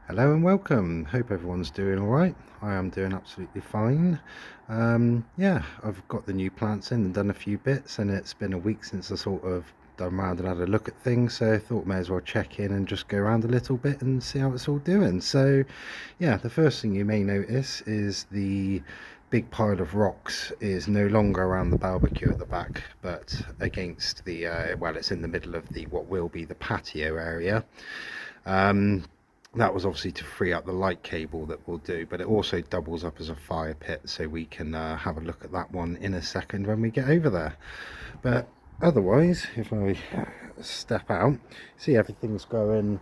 Hello and welcome. Hope everyone's doing all right. I am doing absolutely fine. Yeah, I've got the new plants in and done a few bits, and it's been a week since I sort of done round and had a look at things, so I thought may as well check in and just go around a little bit and see how it's all doing. So, yeah, the first thing you may notice is the big pile of rocks is no longer around the barbecue at the back, but against the well, it's in the middle of the what will be the patio area. Um, that was obviously to free up the light cable that we'll do, but it also doubles up as a fire pit, so we can have a look at that one in a second when we get over there. But otherwise, if I step out, see everything's going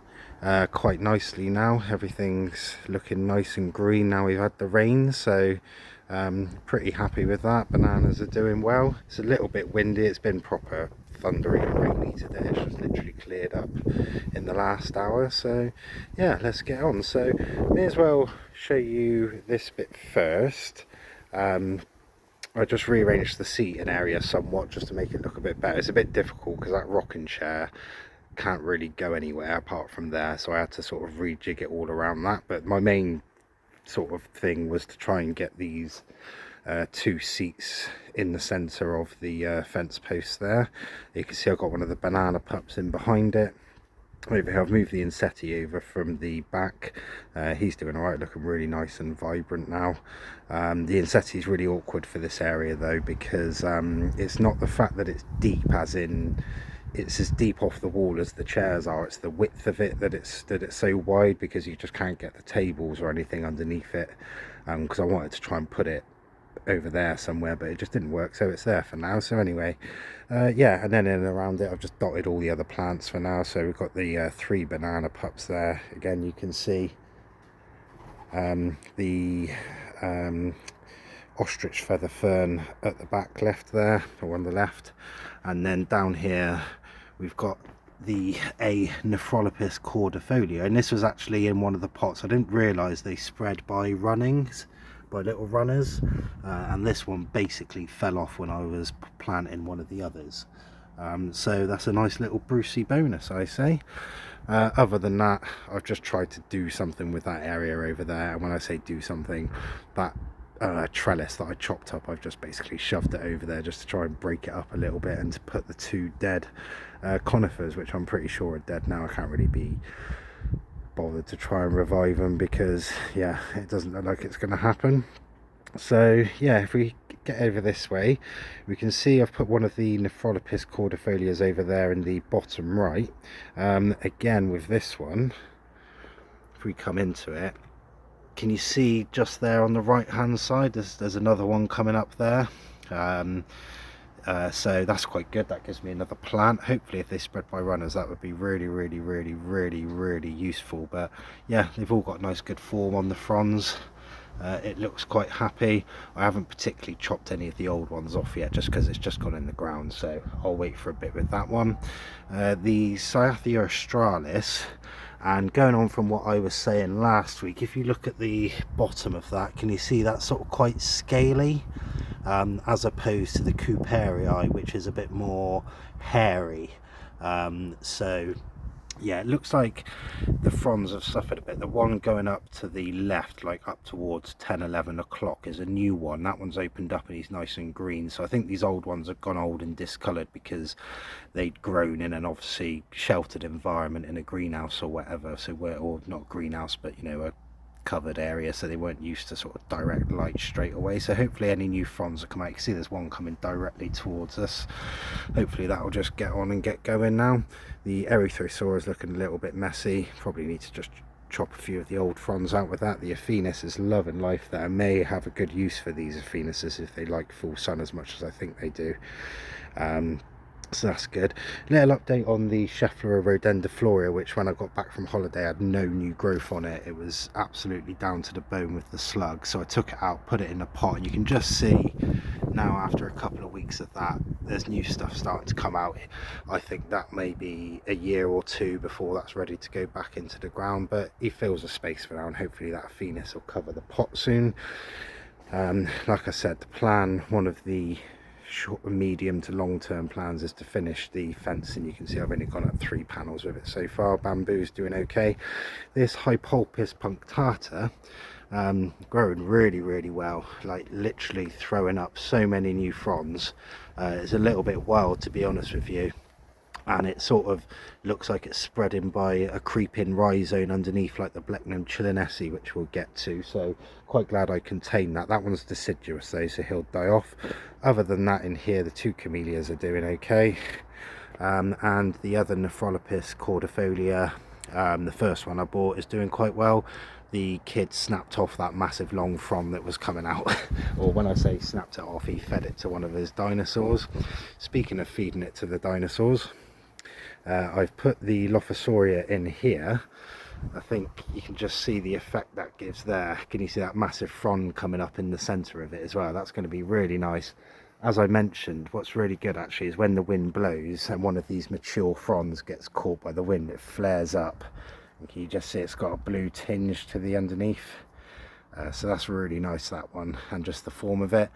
quite nicely now. Everything's looking nice and green now we've had the rain, so pretty happy with that. Bananas are doing well. It's a little bit windy. It's been proper thundery and rainy today. It's just literally cleared up in the last hour, so yeah, let's get on. So may as well show you this bit first. I just rearranged the seating area somewhat just to make it look a bit better. It's a bit difficult because that rocking chair can't really go anywhere apart from there, so I had to sort of rejig it all around that. But my main sort of thing was to try and get these two seats in the center of the fence post there. You can see I've got one of the banana pups in behind it. Over here I've moved the insetti over from the back. He's doing alright, looking really nice and vibrant now. The insetti is really awkward for this area though, because it's not the fact that it's deep, as in it's as deep off the wall as the chairs are. It's the width of it that it's so wide, because you just can't get the tables or anything underneath it. Because I wanted to try and put it over there somewhere, but it just didn't work, so it's there for now. So anyway, yeah, and then in and around it I've just dotted all the other plants for now. So we've got the three banana pups there. Again, you can see the ostrich feather fern at the back left there, or on the left, and then down here we've got the A Nephrolepis cordifolia, and this was actually in one of the pots. I didn't realise they spread by runnings, by little runners, and this one basically fell off when I was planting one of the others. So that's a nice little Brucey bonus, I say. Other than that, I've just tried to do something with that area over there, and when I say do something, that trellis that I chopped up, I've just basically shoved it over there just to try and break it up a little bit, and to put the two dead conifers, which I'm pretty sure are dead now. I can't really be bothered to try and revive them, because yeah, it doesn't look like it's going to happen. So yeah, if we get over this way, we can see I've put one of the Nephrolepis cordifolias over there in the bottom right. Again with this one, if we come into it, can you see just there on the right hand side, there's another one coming up there. So that's quite good. That gives me another plant. Hopefully if they spread by runners, that would be really useful. But yeah, they've all got nice good form on the fronds. It looks quite happy. I haven't particularly chopped any of the old ones off yet, just because it's just gone in the ground, so I'll wait for a bit with that one. The Cyathea australis, and going on from what I was saying last week, if you look at the bottom of that, can you see that sort of quite scaly, as opposed to the Couperii, which is a bit more hairy. So yeah, it looks like the fronds have suffered a bit. The one going up to the left, like up towards 10-11 o'clock, is a new one. That one's opened up and he's nice and green. So I think these old ones have gone old and discoloured because they'd grown in an obviously sheltered environment in a greenhouse or whatever. So or not greenhouse, but you know, a covered area, so they weren't used to sort of direct light straight away. So hopefully any new fronds will come out. You can see there's one coming directly towards us. Hopefully that will just get on and get going now. The erythrosaur is looking a little bit messy. Probably need to just chop a few of the old fronds out with that. The Aphenis is loving life there. I may have a good use for these Aphenises if they like full sun as much as I think they do. So that's good. Little update on the Schefflera rodendiflora, which when I got back from holiday had no new growth on it. It was absolutely down to the bone with the slug, so I took it out, put it in a pot, and you can just see now after a couple of weeks of that, there's new stuff starting to come out. I think that may be a year or two before that's ready to go back into the ground, but he fills a space for now, and hopefully that Aphenis will cover the pot soon. Like I said, the plan, one of the short, medium to long term plans is to finish the fencing. You can see I've only gone up 3 panels with it so far. Bamboo's doing okay. This Hypulpus punctata, growing really well, like literally throwing up so many new fronds. It's a little bit wild, to be honest with you, and it sort of looks like it's spreading by a creeping rhizome underneath, like the Blechnum chilense, which we'll get to. So quite glad I contained that. That one's deciduous though, so he'll die off. Other than that, in here the 2 camellias are doing okay, and the other Nephrolopis cordifolia, the first one I bought, is doing quite well. The kid snapped off that massive long frond that was coming out, or when I say snapped it off, he fed it to one of his dinosaurs. Speaking of feeding it to the dinosaurs, I've put the Lophosauria in here. I think you can just see the effect that gives there. Can you see that massive frond coming up in the center of it as well? That's going to be really nice. As I mentioned, what's really good actually is when the wind blows and one of these mature fronds gets caught by the wind, it flares up. And can you just see it's got a blue tinge to the underneath? So that's really nice, that one, and just the form of it.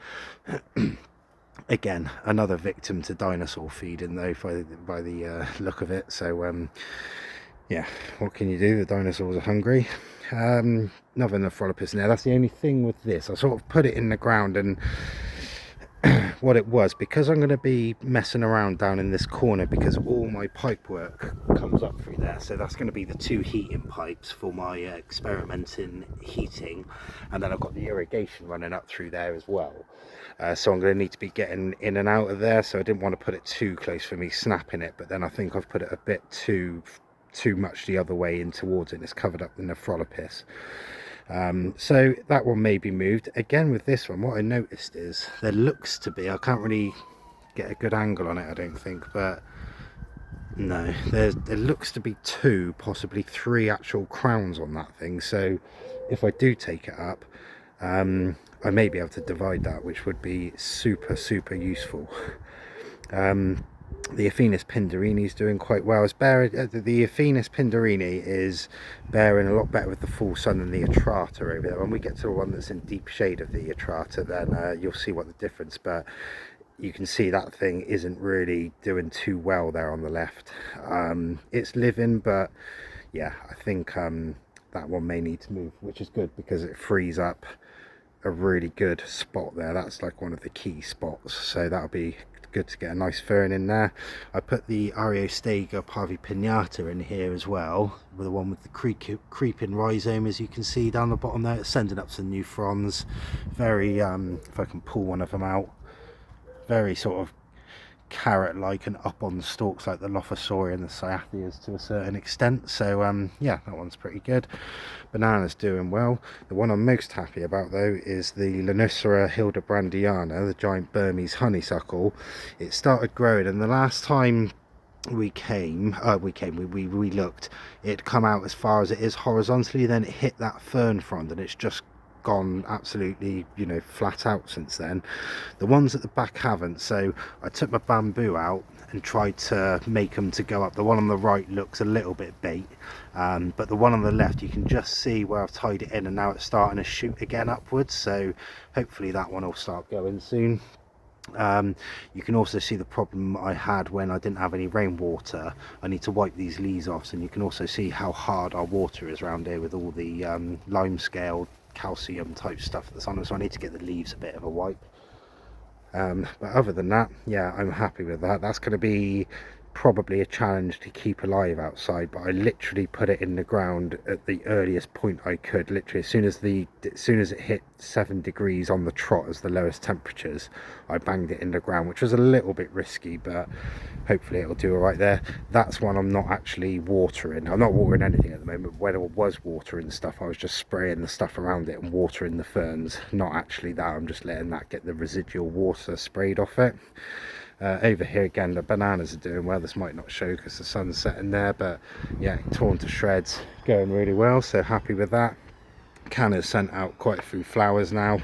Again, another victim to dinosaur feeding though, by the look of it. So yeah, what can you do? The dinosaurs are hungry. Another Nephrolopis in there. That's the only thing with this. I sort of put it in the ground, and what it was, because I'm going to be messing around down in this corner, because all my pipe work comes up through there, so that's going to be the 2 heating pipes for my experimenting heating, and then I've got the irrigation running up through there as well. So I'm going to need to be getting in and out of there, so I didn't want to put it too close for me snapping it, but then I think I've put it a bit too much the other way in towards it, and it's covered up the Nephrolopis. So that one may be moved. Again, with this one, what I noticed is there looks to be, I can't really get a good angle on it, I don't think, but no, there looks to be 2, possibly 3 actual crowns on that thing. So if I do take it up, I may be able to divide that, which would be super useful. The Aphenis pindarini is doing quite well. The Aphenis pindarini is bearing a lot better with the full sun than the Atrata over there. When we get to the one that's in deep shade of the Atrata, then you'll see what the difference. But you can see that thing isn't really doing too well there on the left. It's living, but yeah, I think that one may need to move, which is good because it frees up a really good spot there. That's like one of the key spots, so that'll be good to get a nice fern in there. I put the Ariostega parvipinata in here as well, with the one with the creeping rhizome, as you can see down the bottom there. It's sending up some new fronds. Very if I can pull one of them out, very sort of carrot-like and up on the stalks like the Lophosauria and the Cyathias to a certain extent. So yeah, that one's pretty good. Banana's doing well. The one I'm most happy about though is the Lonicera hildebrandiana, the giant Burmese honeysuckle. It started growing, and the last time we looked, it come out as far as it is horizontally, then it hit that fern frond, and it's just gone absolutely, you know, flat out since then. The ones at the back haven't, so I took my bamboo out and tried to make them to go up. The one on the right looks a little bit bait, but the one on the left, you can just see where I've tied it in, and now it's starting to shoot again upwards, so hopefully that one will start going soon. You can also see the problem I had when I didn't have any rainwater. I need to wipe these leaves off, and you can also see how hard our water is around here with all the lime scale calcium type stuff that's on them, so I need to get the leaves a bit of a wipe. But other than that, yeah, I'm happy with that. That's going to be probably a challenge to keep alive outside, but I literally put it in the ground at the earliest point I could. Literally as soon as it hit 7 degrees on the trot as the lowest temperatures, I banged it in the ground, which was a little bit risky, but hopefully it'll do all right there. That's one I'm not actually watering. I'm not watering anything at the moment. When I was watering stuff, I was just spraying the stuff around it and watering the ferns. Not actually that, I'm just letting that get the residual water sprayed off it. Over here again, the bananas are doing well. This might not show because the sun's setting there, but yeah, torn to shreds, going really well, so happy with that. Canna's sent out quite a few flowers now.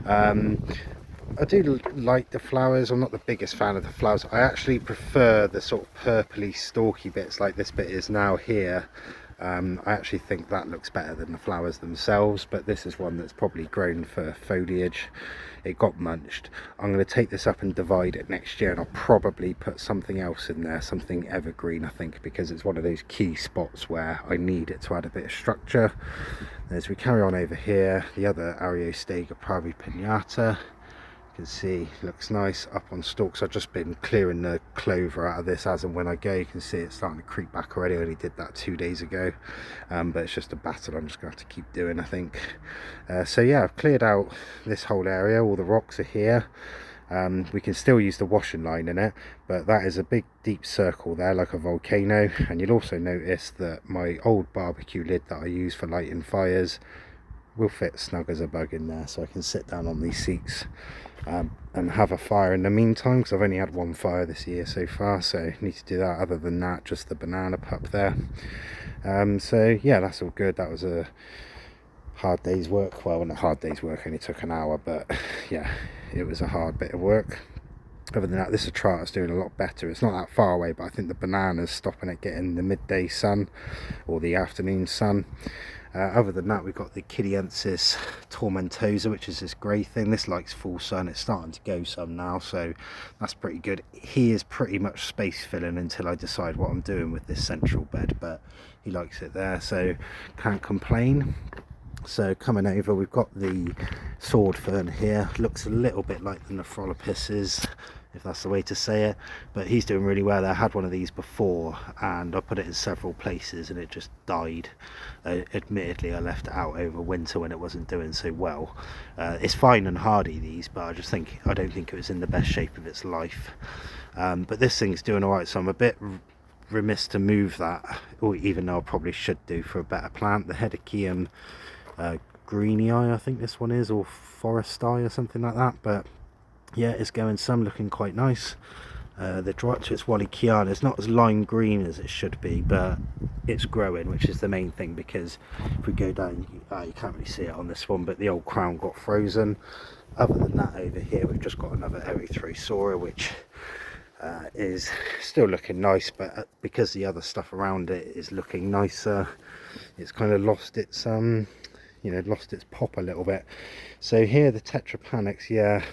I do like the flowers. I'm not the biggest fan of the flowers. I actually prefer the sort of purpley stalky bits like this bit is now here, I actually think that looks better than the flowers themselves, but this is one that's probably grown for foliage. It got munched. I'm going to take this up and divide it next year, and I'll probably put something else in there, something evergreen, I think, because it's one of those key spots where I need it to add a bit of structure. As we carry on over here, the other Ariostega Pravi Pinata, you can see looks nice up on stalks. I've just been clearing the clover out of this as and when I go. You can see it's starting to creep back already. I only did that 2 days ago, but it's just a battle I'm just going to have to keep doing, I think. So yeah, I've cleared out this whole area. All the rocks are here. We can still use the washing line in it, but that is a big deep circle there like a volcano. And you'll also notice that my old barbecue lid that I use for lighting fires will fit snug as a bug in there, so I can sit down on these seats and have a fire in the meantime, because I've only had one fire this year so far, so I need to do that. Other than that, just the banana pup there. So yeah, that's all good. That was a hard day's work. Well, not a hard day's work, only took an hour, but yeah, it was a hard bit of work. Other than that, this Atratus doing a lot better. It's not that far away, but I think the banana's stopping it getting the midday sun or the afternoon sun. Other than that, we've got the Kiliensis Tormentosa, which is this grey thing. This likes full sun. It's starting to go some now, so that's pretty good. He is pretty much space filling until I decide what I'm doing with this central bed, but he likes it there, so can't complain. So coming over, we've got the sword fern here. Looks a little bit like the Nephrolopis's, if that's the way to say it, but he's doing really well. I had one of these before and I put it in several places and it just died. Admittedly, I left it out over winter when it wasn't doing so well. It's fine and hardy, these, but I don't think it was in the best shape of its life. But this thing's doing all right, so I'm a bit remiss to move that, or even though I probably should do for a better plant. The Hedecaeum Greeny Eye, I think this one is, or Forest Eye or something like that, but yeah, it's going some, looking quite nice. The Dryarchus Wallichiana is not as lime green as it should be, but it's growing, which is the main thing, because if we go down, you can't really see it on this one, but the old crown got frozen. Other than that, over here we've just got another Erythrosauria, which is still looking nice, but because the other stuff around it is looking nicer, it's kind of lost its lost its pop a little bit. So here the Tetrapanax, yeah,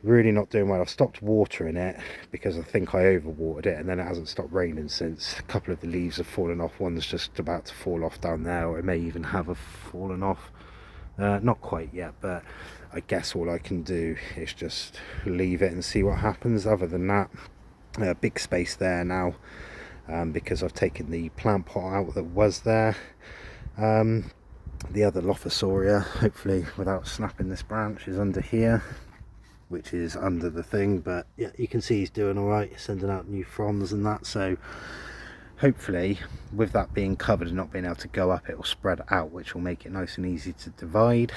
really not doing well. I've stopped watering it because I think I overwatered it, and then it hasn't stopped raining since. A couple of the leaves have fallen off. One's just about to fall off down there, or it may even have fallen off. Not quite yet, but I guess all I can do is just leave it and see what happens. Other than that, big space there now, because I've taken the plant pot out that was there. The other Lophosauria, hopefully without snapping this branch, is under here, which is under the thing, but yeah, you can see he's doing all right, sending out new fronds and that, so hopefully with that being covered and not being able to go up, it will spread out, which will make it nice and easy to divide.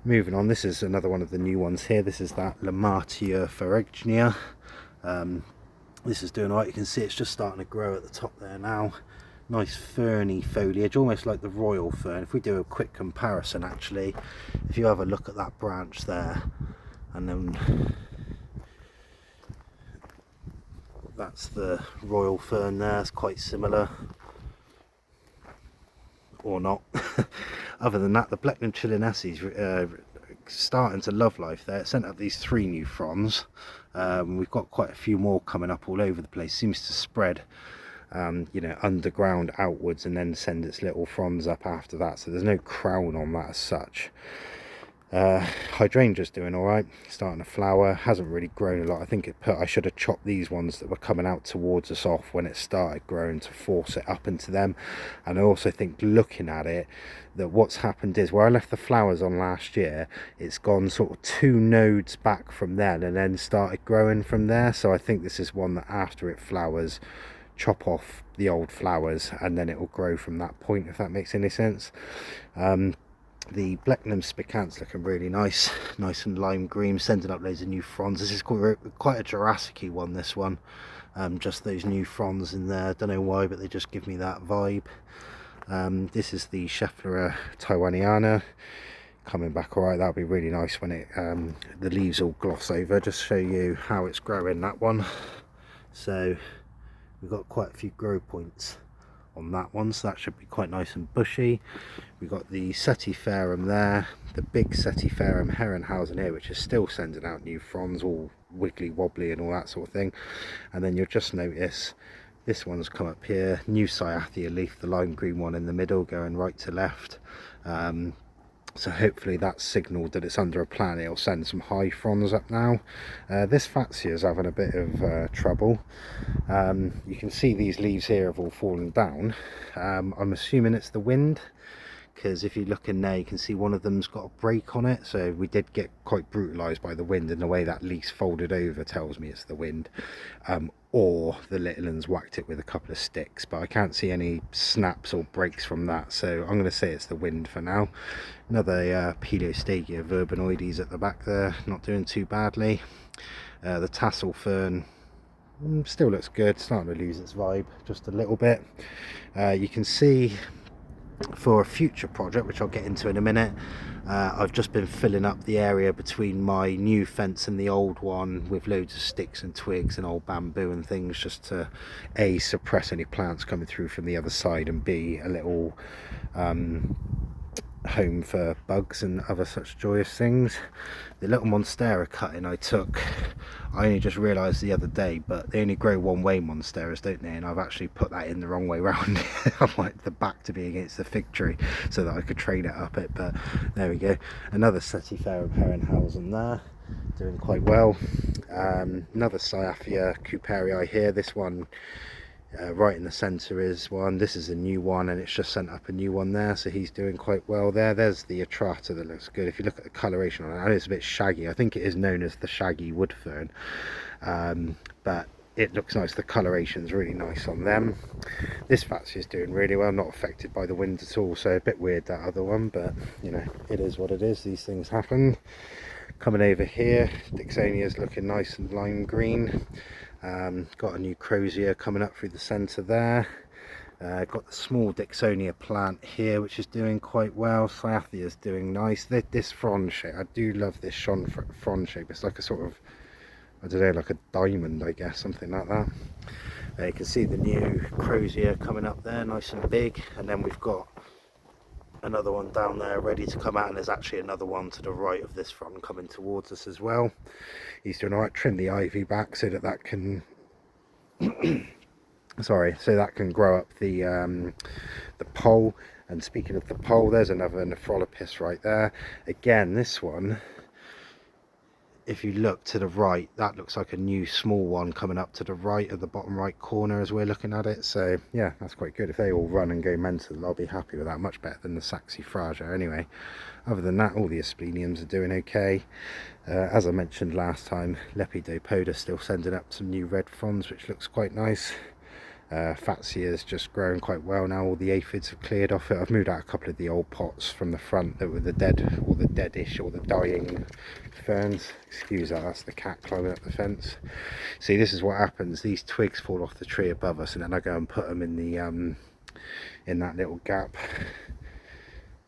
Moving on, this is another one of the new ones here. This is that Lamatia Ferregnia. This is doing all right. You can see it's just starting to grow at the top there now. Nice ferny foliage, almost like the royal fern. If we do a quick comparison, actually, if you have a look at that branch there, and then that's the royal fern there, it's quite similar, or not. Other than that, the Blechnum chilensis starting to love life there. It sent up these 3 new fronds. We've got quite a few more coming up all over the place. Seems to spread underground outwards and then send its little fronds up after that, so there's no crown on that as such. Hydrangea's doing all right, starting to flower, hasn't really grown a lot. I think I should have chopped these ones that were coming out towards us off when it started growing to force it up into them. And I also think, looking at it, that what's happened is where I left the flowers on last year, it's gone sort of 2 nodes back from there and then started growing from there. So I think this is one that after it flowers, chop off the old flowers and then it will grow from that point, if that makes any sense. The Blechnum spicant's looking really nice and lime green, sending up loads of new fronds. This is quite a Jurassic-y one, this one. Just those new fronds in there, don't know why, but they just give me that vibe. This is the Schefflera Taiwaniana, coming back alright. That'll be really nice when it the leaves all gloss over. Just show you how it's growing, that one. So we've got quite a few grow points on that one, so that should be quite nice and bushy. We've got the Setiferum there, the big Setiferum Herrenhausen here, which is still sending out new fronds, all wiggly wobbly and all that sort of thing. And then you'll just notice this one's come up here, new Cyathea leaf, the lime green one in the middle, going right to left. So hopefully that's signalled that it's under a plan. It'll send some high fronds up now. This Fatsia is having a bit of trouble. You can see these leaves here have all fallen down. I'm assuming it's the wind, because if you look in there you can see one of them's got a break on it, so we did get quite brutalised by the wind, and the way that leaf's folded over tells me it's the wind, or the little ones whacked it with a couple of sticks, but I can't see any snaps or breaks from that, so I'm going to say it's the wind for now. Another Pelostagia verbanoides at the back there, not doing too badly. The tassel fern still looks good, starting to lose its vibe just a little bit. You can see for a future project, which I'll get into in a minute, I've just been filling up the area between my new fence and the old one with loads of sticks and twigs and old bamboo and things, just to A, suppress any plants coming through from the other side, and B, a little home for bugs and other such joyous things. The little monstera cutting I took, I only just realised the other day, but they only grow one way, monsteras, don't they? And I've actually put that in the wrong way round. I wanted the back to be against the fig tree so that I could train it up it, but there we go. Another Setiferum Herrenhausen there, doing quite well. Another Cyathea couperii here. This one right in the centre is one. This is a new one, and it's just sent up a new one there, so he's doing quite well there. There's the Atrata that looks good. If you look at the coloration on it, I know it's a bit shaggy. I think it is known as the shaggy wood fern, but it looks nice. The coloration's really nice on them. This Fatsia is doing really well, not affected by the wind at all, so a bit weird that other one, but you know, it is what it is. These things happen. Coming over here, Dixonia's looking nice and lime green. Got a new crosier coming up through the centre there. Got the small Dixonia plant here, which is doing quite well. Cyathea is doing nice. This frond shape, I do love this frond shape. It's like a sort of, I don't know, like a diamond, I guess, something like that. You can see the new crosier coming up there, nice and big. And then we've got another one down there ready to come out, and there's actually another one to the right of this front coming towards us as well. He's doing alright. Trim the ivy back so that can sorry, so that can grow up the pole. And speaking of the pole, there's another Nephrolopis right there. Again, this one, if you look to the right, that looks like a new small one coming up to the right of the bottom right corner as we're looking at it. So yeah, that's quite good. If they all run and go mental, I'll be happy with that. Much better than the Saxifraga anyway. Other than that, all the aspleniums are doing okay. As I mentioned last time, Lepidopoda still sending up some new red fronds, which looks quite nice. Fatsia is just growing quite well now. All the aphids have cleared off it. I've moved out a couple of the old pots from the front that were the dead, or the deadish, or the dying ferns. Excuse that, that's the cat climbing up the fence. See, this is what happens. These twigs fall off the tree above us, and then I go and put them in the in that little gap.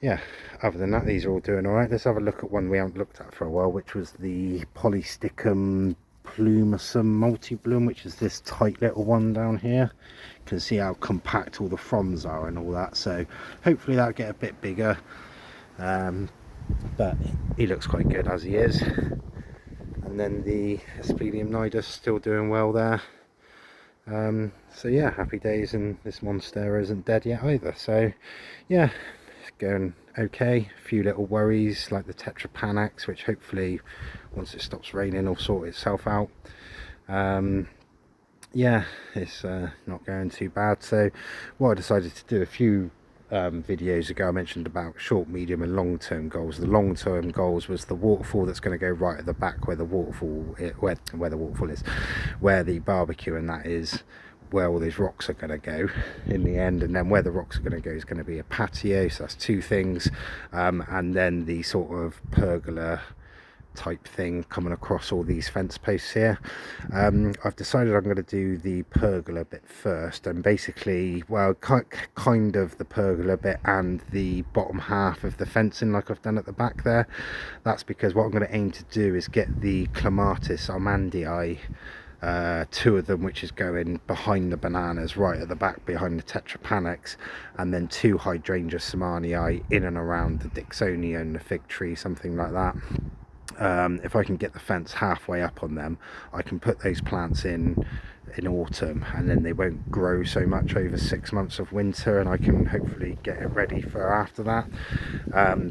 Yeah, other than that, these are all doing all right. Let's have a look at one we haven't looked at for a while, which was the Polysticum plumosum multi-bloom, which is this tight little one down here. You can see how compact all the fronds are and all that, so hopefully that'll get a bit bigger, but he looks quite good as he is. And then the Asplenium nidus still doing well there. So yeah, happy days, and this monstera isn't dead yet either, so yeah, it's going okay. A few little worries like the Tetrapanax, which hopefully once it stops raining will sort itself out. Yeah, it's not going too bad. So what I decided to do a few videos ago, I mentioned about short, medium and long term goals. The long term goals was the waterfall that's going to go right at the back where the waterfall is, where the barbecue and that is, where all these rocks are going to go in the end, and then where the rocks are going to go is going to be a patio, so that's two things, and then the sort of pergola type thing coming across all these fence posts here. I've decided I'm going to do the pergola bit first, and basically, well, kind of the pergola bit and the bottom half of the fencing like I've done at the back there. That's because what I'm going to aim to do is get the Clematis armandii two of them which is going behind the bananas right at the back behind the tetrapanax, and then two hydrangea samanii in and around the Dixonia and the fig tree, something like that. If I can get the fence halfway up on them, I can put those plants in autumn, and then they won't grow so much over 6 months of winter, and I can hopefully get it ready for after that.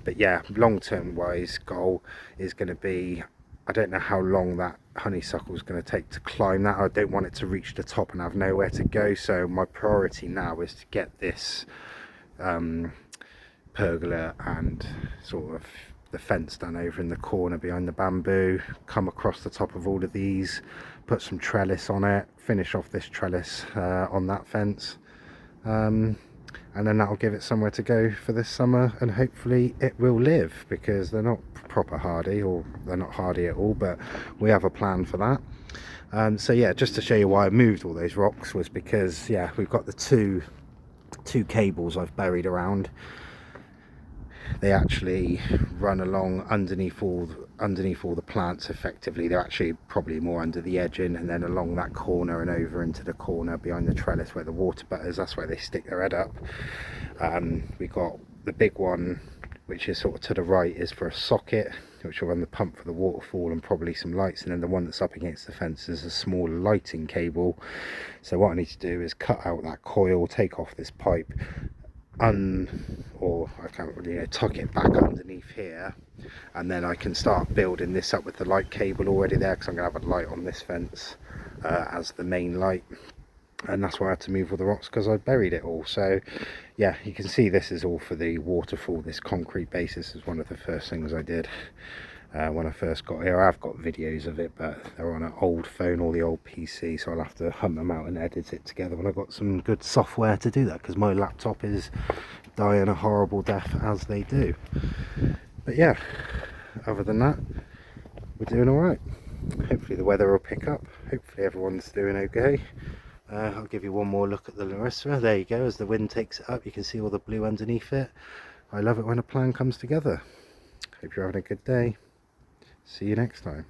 But yeah, long term wise goal is going to be, I don't know how long that honeysuckle is going to take to climb that. I don't want it to reach the top and have nowhere to go, so my priority now is to get this pergola and sort of the fence done over in the corner behind the bamboo, come across the top of all of these, put some trellis on it, finish off this trellis on that fence, and then that'll give it somewhere to go for this summer, and hopefully it will live, because they're not proper hardy, or they're not hardy at all, but we have a plan for that. So yeah, just to show you why I moved all those rocks was because, yeah, we've got the two cables I've buried around. They actually run along underneath all the plants effectively. They're actually probably more under the edging, and then along that corner and over into the corner behind the trellis where the water butters, that's where they stick their head up. We got the big one which is sort of to the right is for a socket which will run the pump for the waterfall and probably some lights, and then the one that's up against the fence is a small lighting cable. So what I need to do is cut out that coil, take off this pipe, or I can't really tuck it back underneath here, and then I can start building this up with the light cable already there, because I'm going to have a light on this fence as the main light. And that's why I had to move all the rocks, because I buried it all. So yeah, you can see this is all for the waterfall. This concrete basis is one of the first things I did when I first got here. I've got videos of it, but they're on an old phone or the old PC, so I'll have to hunt them out and edit it together when I've got some good software to do that, because my laptop is dying a horrible death as they do. But yeah, other than that, we're doing all right. Hopefully the weather will pick up. Hopefully everyone's doing okay. I'll give you one more look at the Larissa. There you go. As the wind takes it up, you can see all the blue underneath it. I love it when a plan comes together. Hope you're having a good day. See you next time.